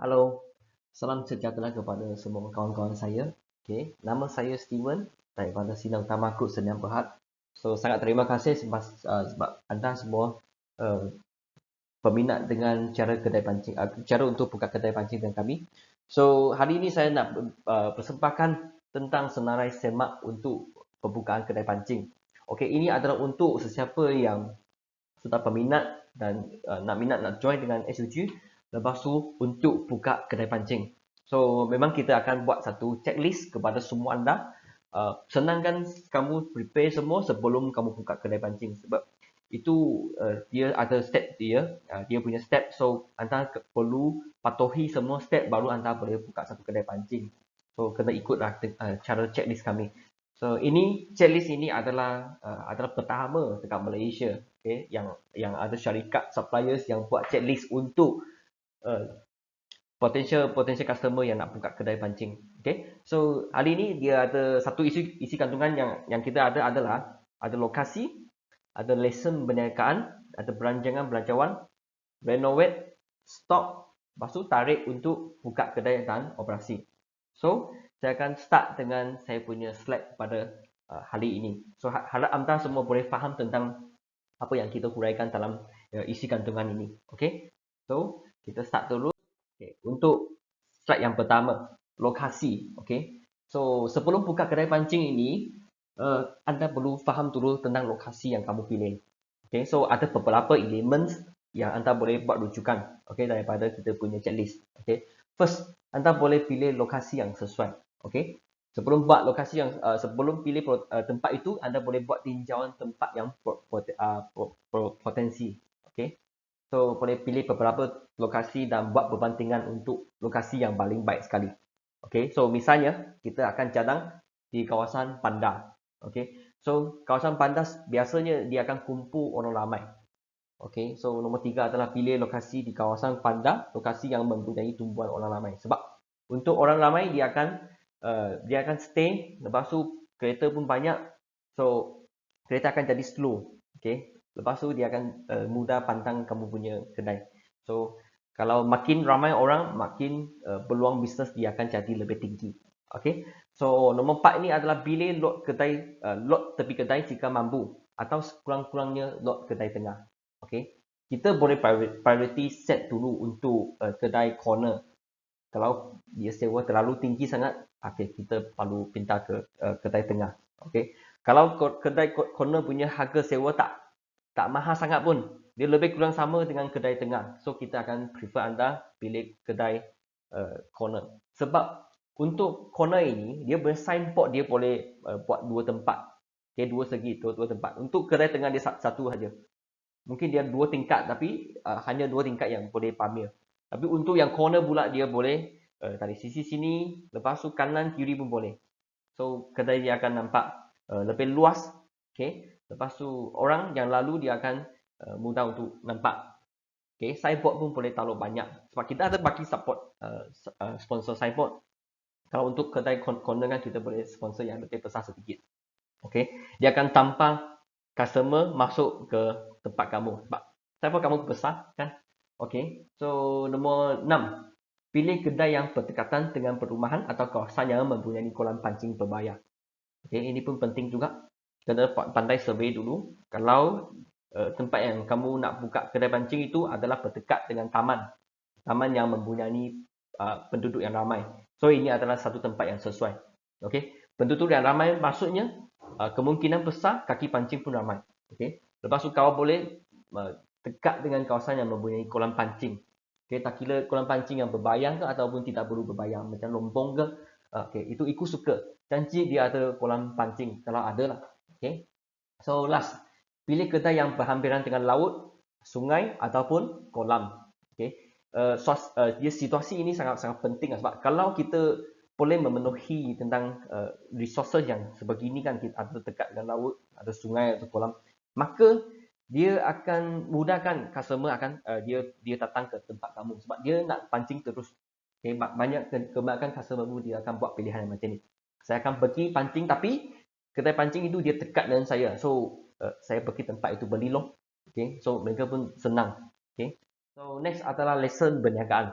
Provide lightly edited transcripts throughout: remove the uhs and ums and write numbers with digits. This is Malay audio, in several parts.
Halo, salam sejahtera kepada semua kawan-kawan saya. Okay, nama saya Steven daripada Sinar Utama Kut Sdn Bhd. So, sangat terima kasih sebab anda semua uh, peminat dengan cara kedai pancing, cara untuk buka kedai pancing dengan kami. So, hari ini saya nak persembahkan tentang senarai semak untuk pembukaan kedai pancing. Okey, ini adalah untuk sesiapa yang sudah peminat dan nak join dengan SUG, lepas tu untuk buka kedai pancing. So memang kita akan buat satu checklist kepada semua anda. Senangkan kamu prepare semua sebelum kamu buka kedai pancing, sebab itu dia ada step dia punya step. So anda perlu patuhi semua step baru anda boleh buka satu kedai pancing. So kena ikutlah cara checklist kami. So ini checklist ini adalah pertama dekat Malaysia, okay? Yang ada syarikat suppliers yang buat checklist untuk uh, potential customer yang nak buka kedai pancing. Okay? So hari ini dia ada satu isi kandungan yang kita ada adalah ada lokasi, ada lesen perniagaan, ada belanjawan, renovate, stop, lepas tu tarik untuk buka kedai dan operasi. So saya akan start dengan saya punya slide pada hari ini. So harap anda semua boleh faham tentang apa yang kita huraikan dalam isi kandungan ini. Okay, so kita start dulu. Okay, untuk slide yang pertama, lokasi. Okay, so sebelum buka kedai pancing ini, anda perlu faham dulu tentang lokasi yang kamu pilih. Okay, so ada beberapa elements yang anda boleh buat rujukan, okay, daripada kita punya checklist. Okay, first, anda boleh pilih lokasi yang sesuai. Okay, sebelum buat lokasi sebelum pilih tempat itu, anda boleh buat tinjauan tempat yang potensi. Okay, so boleh pilih beberapa lokasi dan buat perbandingan untuk lokasi yang paling baik sekali. Okay, so misalnya kita akan cadang di kawasan bandar. Okay, so kawasan bandar biasanya dia akan kumpul orang ramai. Okay, so nombor 3 adalah pilih lokasi di kawasan bandar, lokasi yang mempunyai tumbuhan orang ramai. Sebab untuk orang ramai dia akan stay, lepas tu kereta pun banyak, so kereta akan jadi slow. Okay, lepas tu dia akan mudah pantang kamu punya kedai. So kalau makin ramai orang, makin peluang bisnes dia akan jadi lebih tinggi. Okay, so nombor 4 ini adalah pilih lot tepi kedai jika mampu, atau sekurang-kurangnya lot kedai tengah. Okay, kita boleh priority set dulu untuk kedai corner. Kalau dia sewa terlalu tinggi sangat, okay, kita perlu pindah ke kedai tengah. Okay, kalau kedai corner punya harga sewa tak mahal sangat pun, dia lebih kurang sama dengan kedai tengah. So kita akan prefer anda pilih kedai corner. Sebab untuk corner ini, dia signboard dia boleh buat dua tempat. Okay, dua segi, dua tempat. Untuk kedai tengah dia satu saja. Mungkin dia dua tingkat, tapi hanya dua tingkat yang boleh pamer. Tapi untuk yang corner pula dia boleh dari sisi sini, lepas tu kanan kiri pun boleh. So kedai dia akan nampak lebih luas. Okay, lepas tu orang yang lalu dia akan mudah untuk nampak. Okay, signboard pun boleh taruh banyak. Sebab kita ada bagi support sponsor signboard. Kalau untuk kedai corner kan kita boleh sponsor yang lebih besar sedikit. Okay, dia akan tampang customer masuk ke tempat kamu. Sebab signboard kamu besar kan. Okay, so nombor 6, pilih kedai yang berdekatan dengan perumahan atau kawasan yang mempunyai kolam pancing berbayar. Okay, ini pun penting juga. Kena pandai survey dulu. Kalau tempat yang kamu nak buka kedai pancing itu adalah berdekat dengan taman. Taman yang mempunyai penduduk yang ramai. So ini adalah satu tempat yang sesuai. Okay, penduduk yang ramai maksudnya kemungkinan besar kaki pancing pun ramai. Okay, lepas tu kau boleh dekat dengan kawasan yang mempunyai kolam pancing. Okay, tak kira kolam pancing yang berbayar ke ataupun tidak perlu berbayar, macam lombong ke. Okay, itu ikut suka. Janji dia ada kolam pancing, kalau ada lah. Okay, so last, pilih kedai yang berhampiran dengan laut, sungai ataupun kolam. Okay, dia situasi ini sangat-sangat penting sebab kalau kita boleh memenuhi tentang resources yang sebegini kan, kita ada dekat dengan laut, ada sungai atau kolam, maka dia akan mudahkan customer akan dia datang ke tempat kamu sebab dia nak pancing terus. Okay, banyak kebanyakan customer dia akan buat pilihan yang macam ni. Saya akan pergi pancing tapi kedai pancing itu dia dekat dengan saya. So saya pergi tempat itu beli loh. Okay, so mereka pun senang. Okay, so next adalah lesen perniagaan.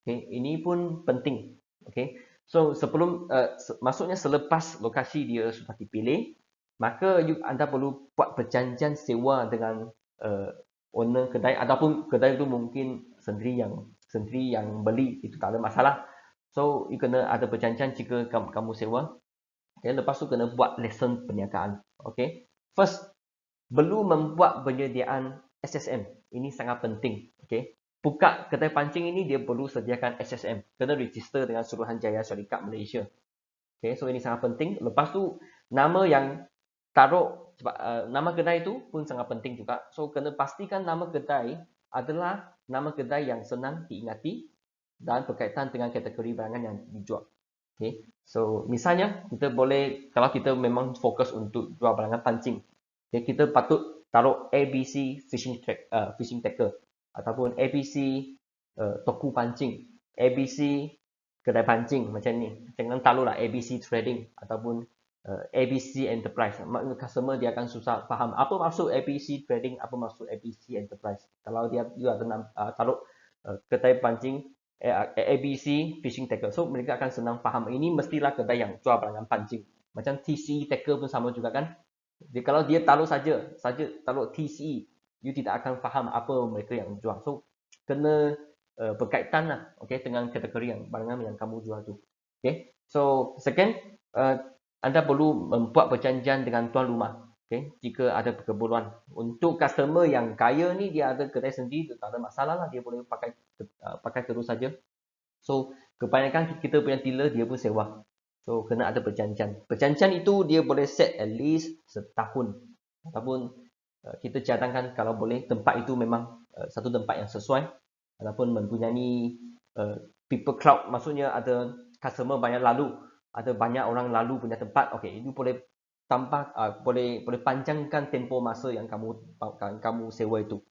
Okay, ini pun penting. Okay, so sebelum maksudnya selepas lokasi dia sudah dipilih, maka anda perlu buat perjanjian sewa dengan owner kedai, ataupun kedai itu mungkin sendiri yang beli, itu tak ada masalah. So you kena ada perjanjian jika kamu sewa. Okay, lepas tu kena buat lesen perniagaan. Okay, first perlu membuat penyediaan SSM. Ini sangat penting. Okay, buka kedai pancing ini dia perlu sediakan SSM. Kena register dengan Suruhanjaya Syarikat Malaysia. Okay, so ini sangat penting. Lepas tu nama yang taruh nama kedai itu pun sangat penting juga. So kena pastikan nama kedai adalah nama kedai yang senang diingati dan berkaitan dengan kategori barangan yang dijual. Okay, so misalnya kita boleh, kalau kita memang fokus untuk jual barangan pancing, okay, kita patut taruh ABC fishing tackle, ataupun ABC toko pancing, ABC kedai pancing macam ni. Jangan taruhlah ABC trading ataupun ABC enterprise. Customer dia akan susah faham apa maksud ABC trading, apa maksud ABC enterprise. Kalau dia ada taruh kedai pancing ABC fishing tackle, so mereka akan senang faham ini mestilah kedai yang jual barangan pancing. Macam TCE tackle pun sama juga kan. Jadi kalau dia taruh saja taruh TCE, you tidak akan faham apa mereka yang jual. So kena berkaitan lah, okay, dengan kategori yang barangan yang kamu jual tu. Okay, so second, anda perlu membuat perjanjian dengan tuan rumah. Okay, jika ada perkebunan. Untuk customer yang kaya ni, dia ada kedai sendiri, tak ada masalah lah, dia boleh pakai terus saja. So kebanyakan kita punya dealer dia pun sewa. So kena ada perjanjian. Perjanjian itu dia boleh set at least setahun. Ataupun kita cadangkan kalau boleh tempat itu memang satu tempat yang sesuai, ataupun mempunyai people crowd, maksudnya ada customer banyak lalu, ada banyak orang lalu punya tempat. Okey, itu boleh tambah boleh panjangkan tempoh masa yang kamu sewa itu.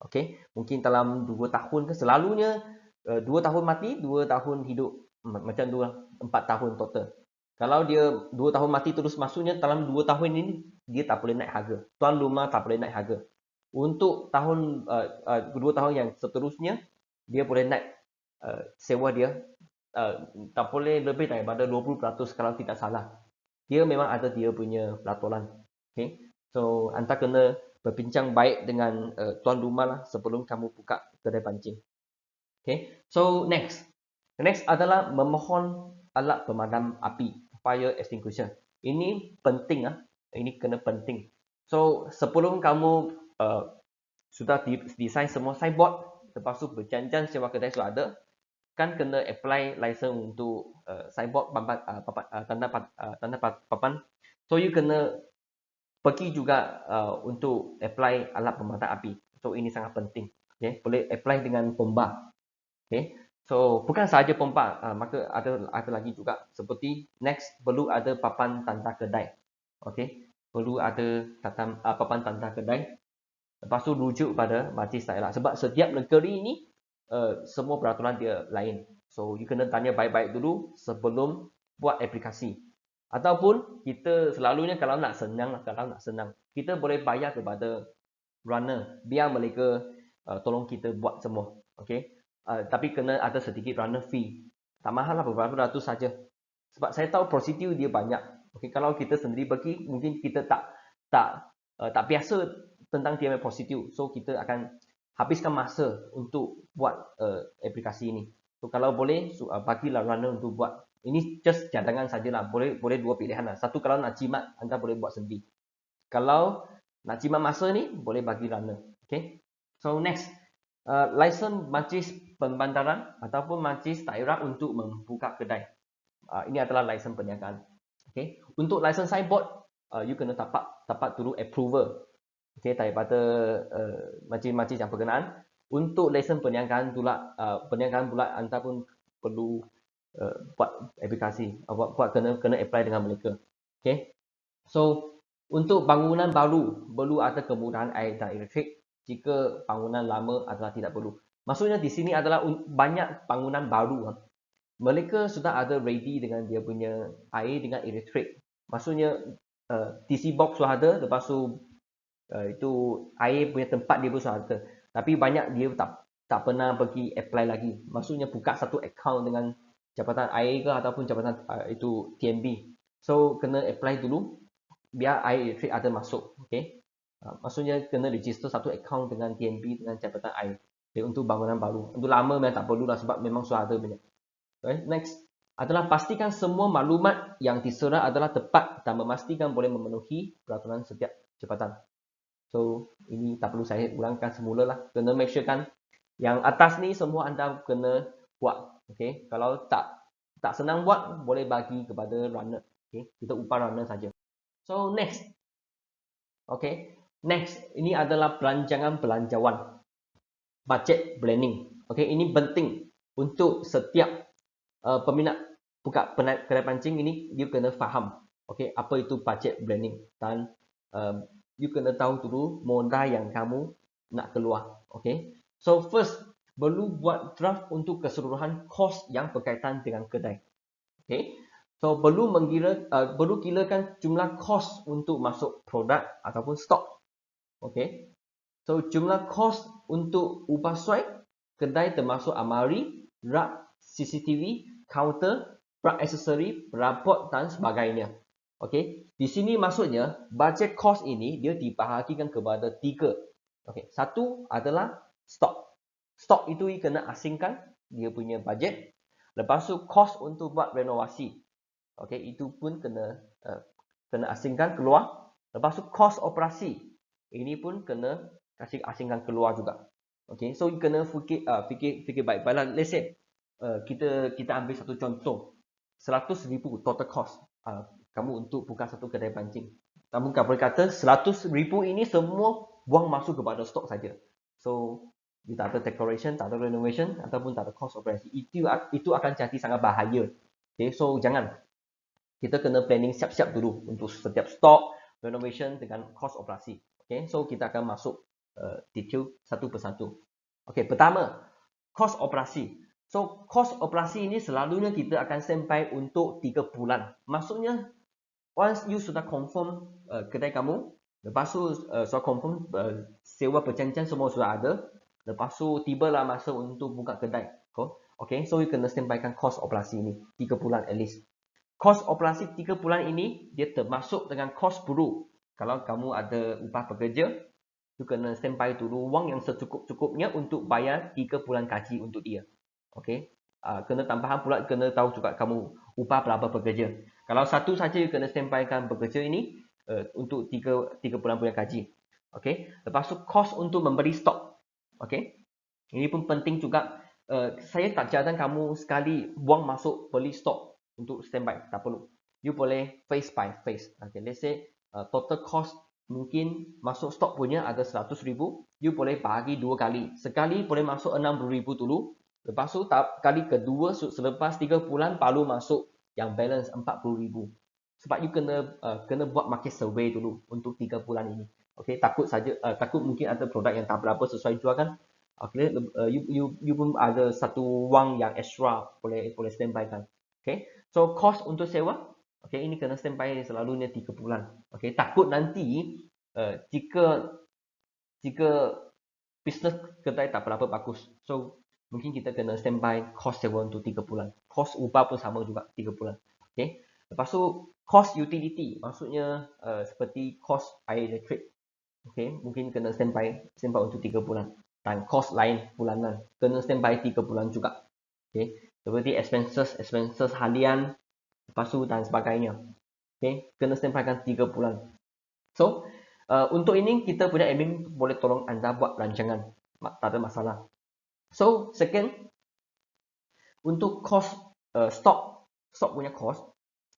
Okey, mungkin dalam 2 tahun ke, selalunya 2 tahun mati, 2 tahun hidup, macam 4 tahun total. Kalau dia 2 tahun mati terus, maksudnya dalam 2 tahun ini dia tak boleh naik harga. Tuan rumah tak boleh naik harga. Untuk tahun 2 tahun yang seterusnya, dia boleh naik sewa dia, tak boleh lebih daripada 20% kalau tidak salah. Dia memang ada dia punya peraturan. Okay, so anda kena berbincang baik dengan tuan rumah lah sebelum kamu buka kedai pancing. Okay, so next adalah memohon alat pemadam api, fire extinguisher. Ini penting ah, ini kena penting. So sebelum kamu sudah design semua signboard, lepas tu berjanjian sewa kedai sudah ada, kan kena apply license untuk signboard, tanda papan. So you kena pergi juga untuk apply alat pemadam api. So ini sangat penting. Okay, boleh apply dengan pompa. Okay, so bukan sahaja pompa, maka ada lagi juga seperti next perlu ada papan tanda kedai. Okay, perlu ada papan tanda kedai. Lepas tu rujuk pada majlis daerah. Sebab setiap negeri ni semua peraturan dia lain. So you kena tanya baik-baik dulu sebelum buat aplikasi. Ataupun kita selalunya kalau nak senang, kita boleh bayar kepada runner biar mereka tolong kita buat semua. Okay, tapi kena ada sedikit runner fee. Tak mahal lah, beberapa ratus saja. Sebab saya tahu prosedur dia banyak. Okay, kalau kita sendiri pergi, mungkin kita tak biasa tentang dia punya prosedur. So kita akan habiskan masa untuk buat aplikasi ini. So kalau boleh bagilah runner untuk buat. Ini just cadangan sajalah. Boleh dua pilihan lah. Satu, kalau nak jimat, anda boleh buat sendiri. Kalau nak jimat masa ni, boleh bagi runner. Okay. So next, license majlis pembandaran ataupun majlis daerah untuk membuka kedai. Ini adalah license perniagaan. Okay. Untuk license signboard, you kena dapat dulu approval, okay, daripada majlis-majlis yang berkenaan. Untuk lesen perniagaan pula, anda pun perlu buat aplikasi, kena apply dengan mereka. Okay. So untuk bangunan baru perlu ada kemudahan air dan elektrik. Jika bangunan lama adalah tidak perlu. Maksudnya di sini adalah banyak bangunan baru. Mereka sudah ada ready dengan dia punya air dengan elektrik. Maksudnya DC box sudah ada, lepas tu itu air punya tempat dia pun sudah ada. Tapi banyak dia tak pernah pergi apply lagi. Maksudnya buka satu account dengan Jabatan Air ke ataupun Jabatan itu TNB. So kena apply dulu biar Air Elektrik ada masuk. Okay. Maksudnya kena register satu account dengan TNB dengan Jabatan Air. Okay, untuk bangunan baru. Untuk lama memang tak perlu lah sebab memang sudah ada banyak. Okay. Next adalah pastikan semua maklumat yang diserah adalah tepat dan memastikan boleh memenuhi peraturan setiap jabatan. So ini tak perlu saya ulangkan semula lah. Kena make sure kan yang atas ni semua anda kena buat. Okay. Kalau tak senang buat, boleh bagi kepada runner. Okay. Kita upah runner saja. So next. Okay. Next, ini adalah perancangan belanjawan. Budget planning. Okay. Ini penting untuk setiap peminat buka kedai pancing ini, you kena faham. Okay. Apa itu budget planning. Dan you kena tahu dulu modal yang kamu nak keluar. Okay. So first, perlu buat draft untuk keseluruhan kos yang berkaitan dengan kedai. Okay. So perlu kirakan jumlah kos untuk masuk produk ataupun stok. Okay. So jumlah kos untuk upah suai kedai termasuk almari, rak, CCTV, counter, rak aksesori, perabot dan sebagainya. Okay. Di sini maksudnya budget kos ini dia dibahagikan kepada 3. Okay. Satu adalah stok. Stok itu kena asingkan dia punya budget. Lepas tu kos untuk buat renovasi. Okay. Itu pun kena asingkan keluar. Lepas tu kos operasi. Ini pun kena asingkan keluar juga. Okay. So kena fikir baik-baiklah. Let's say kita ambil satu contoh. 100,000 total cost kamu untuk buka satu kedai pancing. Kamu boleh kata 100,000 ini semua buang masuk kepada stok saja. So tak ada decoration, tak ada renovation ataupun tak ada cost operasi. Itu akan jadi sangat bahaya. Okay, so jangan. Kita kena planning siap-siap dulu untuk setiap stok, renovation dengan cost operasi. Okay, so kita akan masuk detail satu persatu. Okay, pertama, cost operasi. So, cost operasi ini selalunya kita akan standby untuk 3 bulan. Maksudnya, once you sudah confirm kedai kamu, lepas tu sudah confirm sewa perjanjian semua sudah ada, lepas tu tibalah masa untuk buka kedai. Okay, so you kena standbykan cost operasi ini 3 bulan at least. Cost operasi 3 bulan ini dia termasuk dengan cost buruh. Kalau kamu ada upah pekerja, you kena standby dulu wang yang secukup-cukupnya untuk bayar 3 bulan gaji untuk dia. Okay. Kena tambahan pula, kena tahu juga kamu upah berapa pekerja. Kalau satu saja you kena standbykan pekerja ini untuk 3 bulan punya gaji. Okay. Lepas tu cost untuk membeli stok. Okay. Ini pun penting juga. Saya tak cadang kamu sekali buang masuk beli stok untuk standby. Tak perlu. You boleh phase by phase. Okay. Let's say total cost mungkin masuk stok punya ada 100,000. You boleh bagi 2 kali. Sekali boleh masuk 60,000 dulu. Lepas tu kali kedua selepas 3 bulan baru masuk yang balance 40,000. Sebab you kena buat market survey dulu untuk 3 bulan ini. Okay, takut mungkin ada produk yang tak berapa sesuai jual kan. Okay, you pun ada satu wang yang extra boleh standby kan. Okay, so cost untuk sewa. Okay, ini kena standby selalunya 3 bulan. Okay, takut nanti jika business kedai tak berapa bagus. So mungkin kita kena standby cost sewa untuk 3 bulan. Cost upah pun sama juga 3 bulan. Okay. Lepas tu cost utility. Maksudnya seperti cost air elektrik. Okay. Mungkin kena standby untuk 3 bulan. Dan cost lain bulanan. Kena standby 3 bulan juga. Okay. Seperti expenses harian. Lepas tu dan sebagainya. Okay. Kena standbykan 3 bulan. So untuk ini kita punya admin boleh tolong anda buat rancangan. Tak ada masalah. So, second, untuk cost stok punya cost,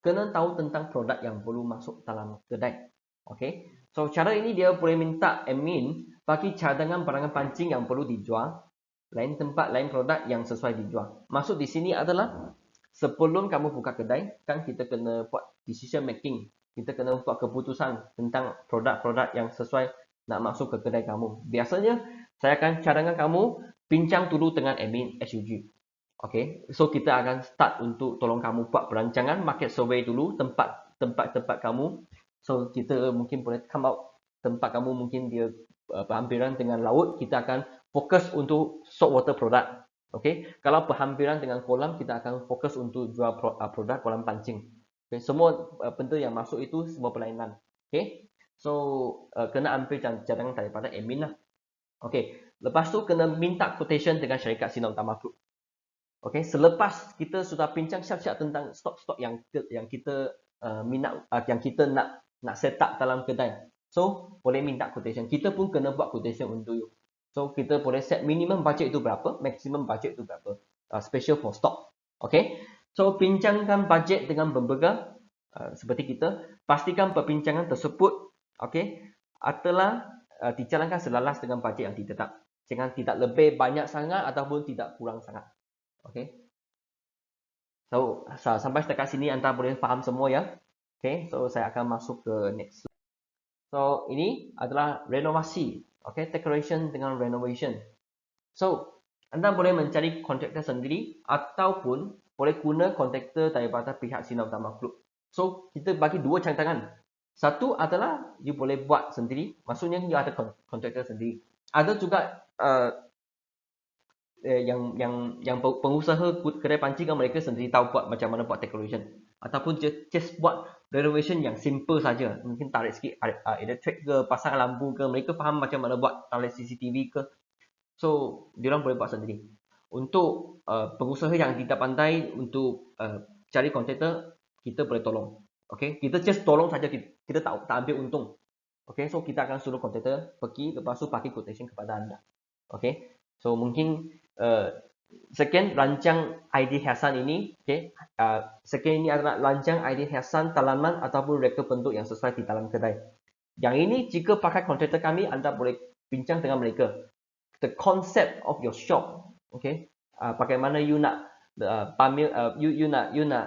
kena tahu tentang produk yang perlu masuk dalam kedai. Okay. So, cara ini dia boleh minta admin bagi cadangan barangan pancing yang perlu dijual, lain tempat, lain produk yang sesuai dijual. Maksud di sini adalah sebelum kamu buka kedai, kan kita kena buat decision making. Kita kena buat keputusan tentang produk-produk yang sesuai nak masuk ke kedai kamu. Biasanya, saya akan cadangan kamu bincang dulu dengan admin SUG. Okay, so kita akan start untuk tolong kamu buat perancangan market survey dulu tempat kamu. So kita mungkin boleh come out tempat kamu mungkin dia berhampiran dengan laut. Kita akan fokus untuk saltwater product. Okay, kalau berhampiran dengan kolam, kita akan fokus untuk jual produk kolam pancing. Okay, semua benda yang masuk itu semua perlainan. Okay, so kena ambil cadangan daripada admin lah. Okay, lepas tu kena minta quotation dengan syarikat Sinar Utama Group. Okay, selepas kita sudah bincang siap-siap tentang stok-stok yang kita yang kita nak set up dalam kedai. So, boleh minta quotation. Kita pun kena buat quotation untuk you. So, kita boleh set minimum budget itu berapa, maximum budget itu berapa. Special for stock. Okay. So, bincangkan budget dengan pembeli seperti kita. Pastikan perbincangan tersebut adalah dijalankan selaras dengan budget yang ditetap. Jangan tidak lebih banyak sangat ataupun tidak kurang sangat. Okay. So, sampai setakat sini anda boleh faham semua ya. Okay. So, saya akan masuk ke next. So, ini adalah renovasi. Okay, decoration dengan renovation. So, anda boleh mencari kontraktor sendiri ataupun boleh guna kontraktor daripada pihak Sinar Utama Group. So, kita bagi dua cadangan. Satu adalah you boleh buat sendiri, maksudnya you ada kontraktor sendiri. Ada juga yang pengusaha kedai pancing kan mereka sendiri tahu buat macam mana buat decoration. Ataupun just buat renovation yang simple saja, mungkin tarik sikit elektrik ke, pasang lampu ke, mereka faham macam mana buat tarik CCTV ke. So, diorang boleh buat sendiri. Untuk pengusaha yang tidak pandai untuk cari kontraktor, kita boleh tolong. Okay, kita just tolong saja, kita tak ambil untung. Okay, so kita akan suruh kontraktor pergi, lepas tu bagi quotation kepada anda. Okay, so mungkin second rancang idea hiasan ini, second ini adalah rancang idea hiasan tanaman ataupun reka bentuk yang sesuai di dalam kedai. Yang ini jika pakai kontraktor kami, anda boleh bincang dengan mereka. The concept of your shop, bagaimana you nak you nak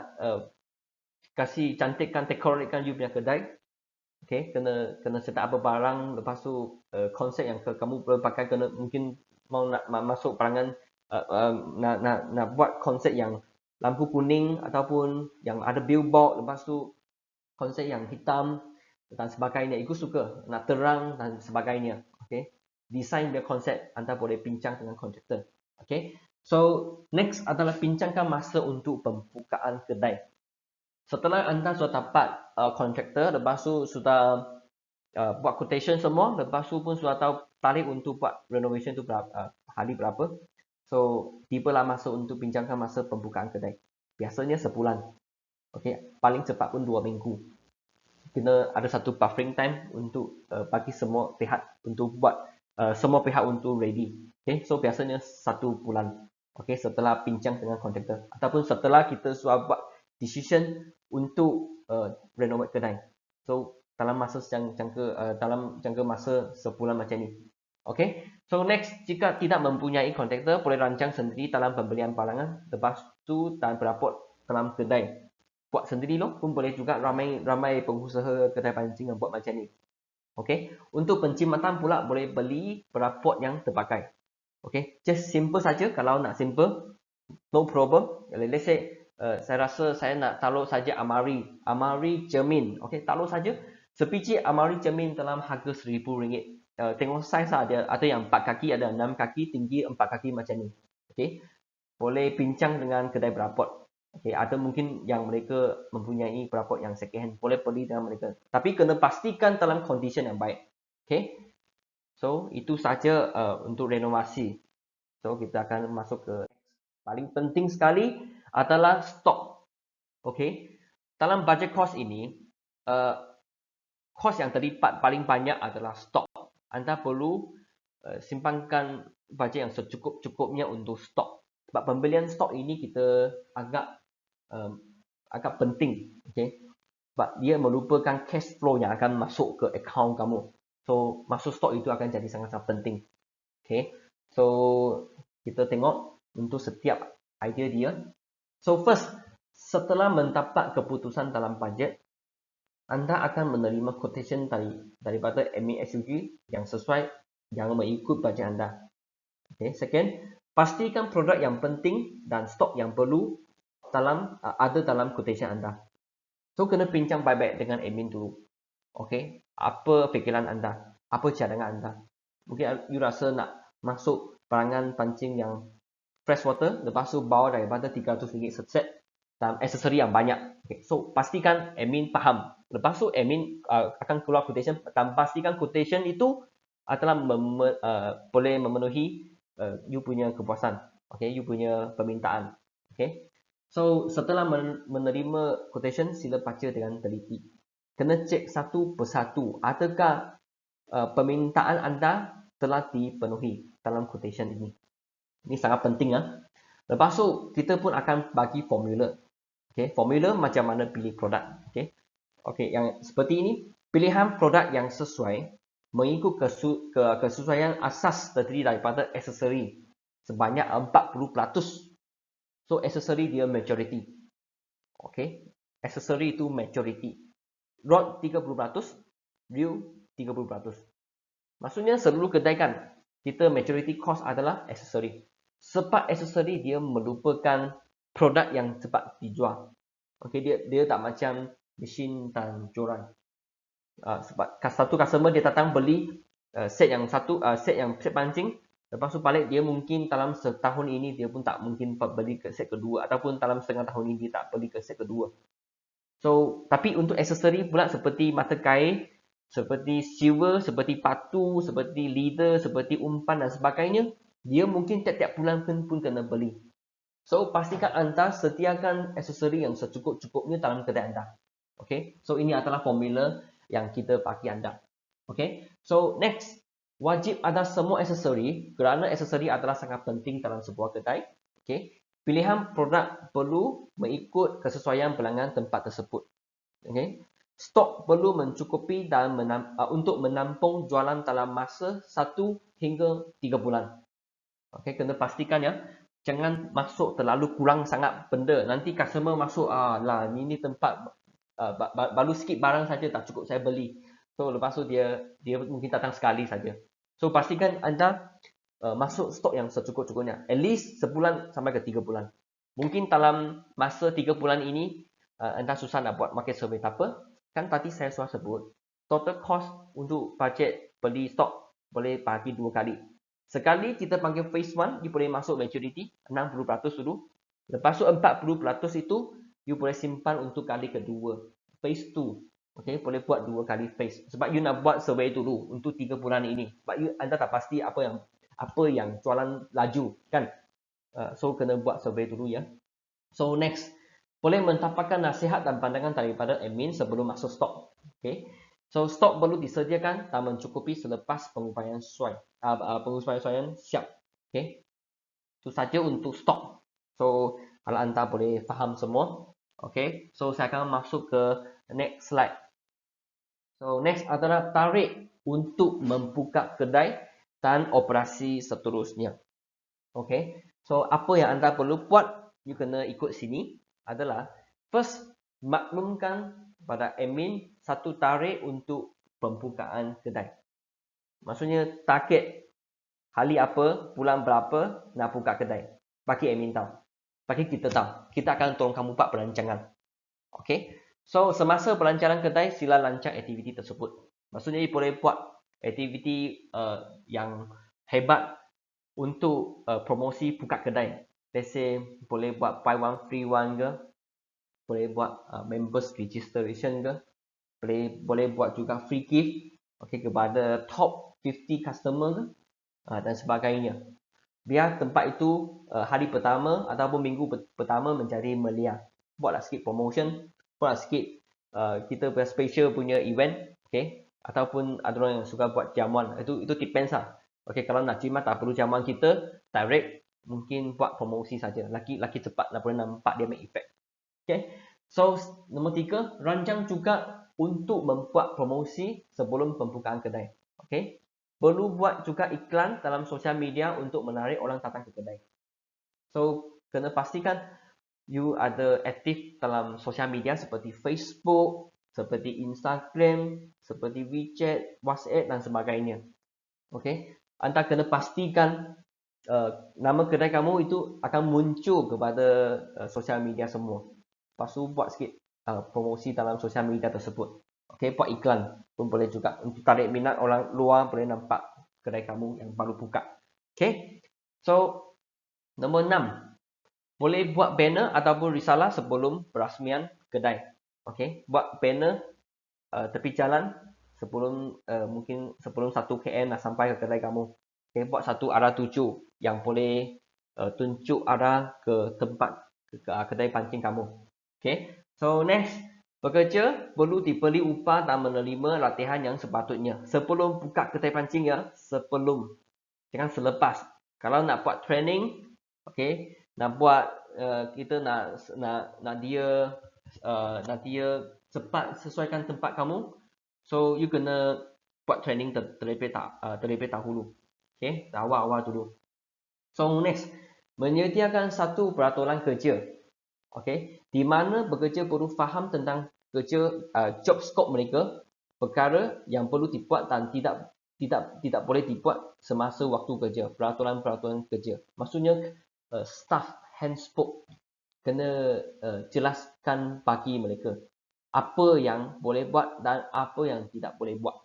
kasih cantikkan, decoratekan you punya kedai. Kena set up apa barang, lepas tu konsep yang kamu boleh pakai, kena mungkin mau nak masuk perangan nak buat konsep yang lampu kuning ataupun yang ada billboard, lepas tu konsep yang hitam dan sebagainya. Iku suka nak terang dan sebagainya. Desain dia konsep anda boleh bincang dengan kontraktor. So next adalah bincangkan masa untuk pembukaan kedai. Setelah anda sudah dapat kontraktor, lepas tu sudah buat quotation semua, lepas tu pun sudah tahu tarikh untuk buat renovation tu berapa, hari berapa. So, tibalah masa untuk bincangkan masa pembukaan kedai. Biasanya sebulan. Paling cepat pun 2 minggu. Kena ada satu buffering time untuk bagi semua pihak untuk buat semua pihak untuk ready. So biasanya 1 bulan. Setelah bincang dengan kontraktor ataupun setelah kita sudah buat decision untuk renovate kedai. So dalam jangka masa sebulan macam ni. So next, jika tidak mempunyai kontraktor, boleh rancang sendiri dalam pembelian barangan, lepas tu dan berapot dalam kedai. Buat sendiri loh, pun boleh juga, ramai pengusaha kedai pancing yang buat macam ni. Untuk penjimatan pula boleh beli berapot yang terpakai. Just simple saja. Kalau nak simple, no problem. Let's say saya rasa saya nak taruh saja amari cermin. Taruh saja sebiji amari cermin dalam harga RM1,000. Tengok saiz ada yang 4 kaki, ada 6 kaki, tinggi 4 kaki macam ni. Boleh bincang dengan kedai berapot. Ada mungkin yang mereka mempunyai berapot yang second hand, boleh beli dengan mereka. Tapi kena pastikan dalam condition yang baik. So itu saja untuk renovasi. So kita akan masuk ke paling penting sekali adalah stok. Dalam budget cost ini, cost yang terlibat paling banyak adalah stok. Anda perlu simpankan budget yang secukup-cukupnya untuk stok. Sebab pembelian stok ini kita agak penting. Sebab dia merupakan cash flow yang akan masuk ke akaun kamu. So masuk stok itu akan jadi sangat-sangat penting. So kita tengok untuk setiap idea dia. So first, setelah mendapat keputusan dalam budget, anda akan menerima quotation daripada admin SUG yang sesuai, yang mengikut budget anda. Second, pastikan produk yang penting dan stok yang perlu ada dalam quotation anda. So kena bincang baik-baik dengan admin dulu. Apa fikiran anda? Apa cadangan anda? Mungkin you rasa nak masuk perangan pancing yang fresh water, lepas tu bawa daripada RM300 set dan aksesori yang banyak. Okay. So pastikan admin faham. Lepas tu admin akan keluar quotation dan pastikan quotation itu adalah boleh memenuhi you punya kepuasan. Okay, you punya permintaan. Okay. So setelah menerima quotation, sila baca dengan teliti. Kena cek satu persatu adakah permintaan anda telah dipenuhi dalam quotation ini. Ini sangat penting ya. Lepas tu kita pun akan bagi formula. Okay, formula macam mana pilih produk. Okay, yang seperti ini, pilihan produk yang sesuai mengikut kesesuaian asas terdiri daripada aksesori sebanyak 40%. So aksesori dia majority. Okay, aksesori itu majority. Rod 30%, view 30%. Maksudnya seluruh kedai kan, kita majority cost adalah aksesori. Sebab aksesori dia merupakan produk yang cepat dijual. Okay, dia tak macam mesin dan joran. Sebab satu customer dia datang beli set pancing, lepas tu balik dia mungkin dalam setahun ini dia pun tak mungkin beli ke set kedua, ataupun dalam setengah tahun ini dia tak beli ke set kedua. So, tapi untuk aksesori pula seperti mata kail, seperti silver, seperti patu, seperti leader, seperti umpan dan sebagainya, dia mungkin tiap-tiap bulan pun kena beli. So, pastikan anda sediakan aksesori yang secukup-cukupnya dalam kedai anda. Okay, so ini adalah formula yang kita bagi anda. Okay, so next, wajib ada semua aksesori kerana aksesori adalah sangat penting dalam sebuah kedai. Okay, pilihan produk perlu mengikut kesesuaian pelanggan tempat tersebut. Okay, stok perlu mencukupi dan untuk menampung jualan dalam masa 1 hingga 3 bulan. Okay, kena pastikan ya. Jangan masuk terlalu kurang sangat benda. Nanti customer masuk, lah ini tempat baru sikit barang saja tak cukup saya beli. So lepas tu dia mungkin datang sekali saja. So pastikan anda masuk stok yang secukup-cukupnya. At least sebulan sampai ke 3 bulan. Mungkin dalam masa 3 bulan ini anda susah nak buat market survey, tak apa. Kan tadi saya sudah sebut total cost untuk budget beli stok boleh bagi 2 kali. Sekali kita panggil phase 1, you boleh masuk maturity 60% dulu. Lepas tu 40% itu you boleh simpan untuk kali kedua, phase 2. Okay, boleh buat 2 kali phase. Sebab you nak buat survey dulu untuk 3 bulan ini. Sebab anda tak pasti apa yang jualan laju kan. So kena buat survey dulu ya. So next, boleh mendapatkan nasihat dan pandangan daripada admin sebelum masuk stok. Okay. So stok perlu disediakan dan mencukupi selepas pengupayaan pengusahaan siap. Okay. Itu saja untuk stok. So kalau anda boleh faham semua. Okay. So saya akan masuk ke next slide. So next adalah tarikh untuk membuka kedai dan operasi seterusnya. Okay. So apa yang anda perlu buat, you kena ikut sini adalah first maklumkan pada admin satu tarikh untuk pembukaan kedai. Maksudnya target hari apa, bulan berapa nak buka kedai. Bagi admin tahu. Bagi kita tahu. Kita akan tolong kamu buat perancangan. Okay. So semasa pelancaran kedai sila lancar aktiviti tersebut. Maksudnya you boleh buat aktiviti yang hebat untuk promosi buka kedai. Let's say boleh buat buy one free one ke, boleh buat members registration ke, boleh buat juga free gift kepada top 50 customer ke, dan sebagainya. Biar tempat itu hari pertama ataupun minggu pertama menjadi meliah. Buatlah sikit promotion, buatlah sikit kita punya special punya event, ataupun ada orang yang suka buat jamuan. Itu depends lah. Kalau nak jimat tak perlu jamuan kita direct, mungkin buat promosi saja. Lagi cepat nak boleh nampak dia make effect. So nombor 3, rancang juga untuk membuat promosi sebelum pembukaan kedai. Perlu buat juga iklan dalam sosial media untuk menarik orang datang ke kedai. So kena pastikan you ada aktif dalam sosial media seperti Facebook, seperti Instagram, seperti WeChat, WhatsApp dan sebagainya. Anda kena pastikan nama kedai kamu itu akan muncul kepada sosial media semua. Lepas tu buat sikit promosi dalam sosial media tersebut. Buat iklan pun boleh juga untuk tarik minat orang luar boleh nampak kedai kamu yang baru buka. So, nombor 6. Boleh buat banner ataupun risalah sebelum perasmian kedai. Okey, buat banner tepi jalan sebelum mungkin sebelum 1 km nak sampai ke kedai kamu. Okey, buat satu arah tuju yang boleh tunjuk arah ke tempat kedai pancing kamu. Okey. So next, pekerja perlu diberi upah dan menerima latihan yang sepatutnya. Sebelum buka kedai pancing ya, sebelum, jangan selepas. Kalau nak buat training, okey, nak buat kita nak dia cepat sesuaikan tempat kamu. So you kena buat training terlebih dahulu. Okey, awal-awal dulu. So next, menyediakan satu peraturan kerja. Okey, di mana pekerja perlu faham tentang kerja job scope mereka, perkara yang perlu dibuat dan tidak boleh dibuat semasa waktu kerja, peraturan-peraturan kerja. Maksudnya staff handspoke kena jelaskan bagi mereka apa yang boleh buat dan apa yang tidak boleh buat.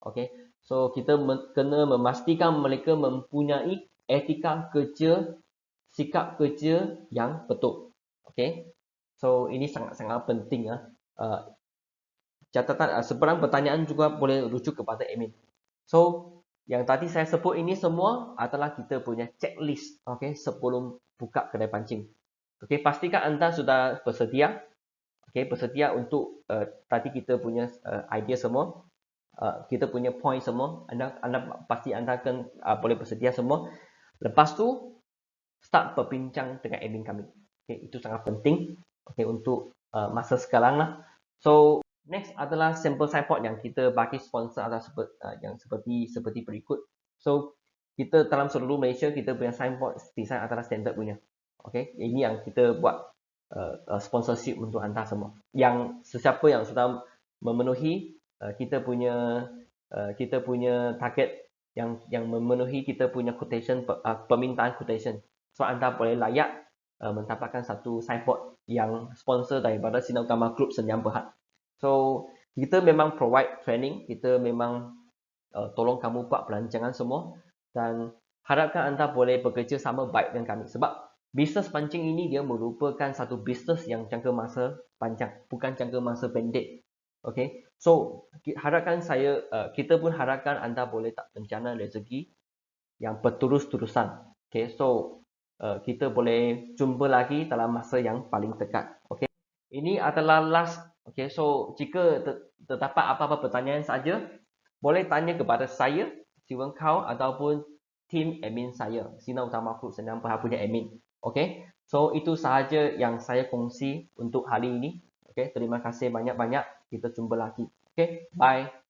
Okey. So kita kena memastikan mereka mempunyai etika kerja, sikap kerja yang betul. Okey. So ini sangat-sangat penting ah. Catatan sebarang pertanyaan juga boleh rujuk kepada admin. So yang tadi saya sebut ini semua adalah kita punya checklist, okey, sebelum buka kedai pancing. Okey, pastikan anda sudah bersedia. Okey, bersedia untuk tadi kita punya idea semua. Kita punya point semua. Anda pasti anda akan boleh bersedia semua. Lepas tu start berbincang dengan admin kami. Okey, itu sangat penting. Okey, untuk masa sekarang lah. So next adalah sampel signboard yang kita bagi sponsor adalah yang seperti berikut. So kita dalam seluruh Malaysia kita punya signboard design adalah standard punya. Okey, ini yang kita buat sponsorship untuk anda semua. Yang sesiapa yang sudah memenuhi kita punya target yang memenuhi kita punya quotation permintaan quotation. So anda boleh layak mendapatkan satu signboard yang sponsor daripada Sinar Utama Group Senyum Berhad. So kita memang provide training, kita memang tolong kamu buat perancangan semua dan harapkan anda boleh bekerja sama baik dengan kami sebab bisnes pancing ini dia merupakan satu bisnes yang jangka masa panjang, bukan jangka masa pendek. Okey. So kita pun harapkan anda boleh tak bencana rezeki yang berterus-terusan. Okey. So kita boleh jumpa lagi dalam masa yang paling dekat. Okey. Ini adalah last. Okey. So jika terdapat apa-apa pertanyaan saja, boleh tanya kepada saya, Siwan Kau ataupun tim admin saya, Sinar Utama Group Senyum Berhad punya admin. Okey. So itu sahaja yang saya kongsi untuk hari ini. Okey, terima kasih banyak-banyak. Kita jumpa lagi. Okey, bye.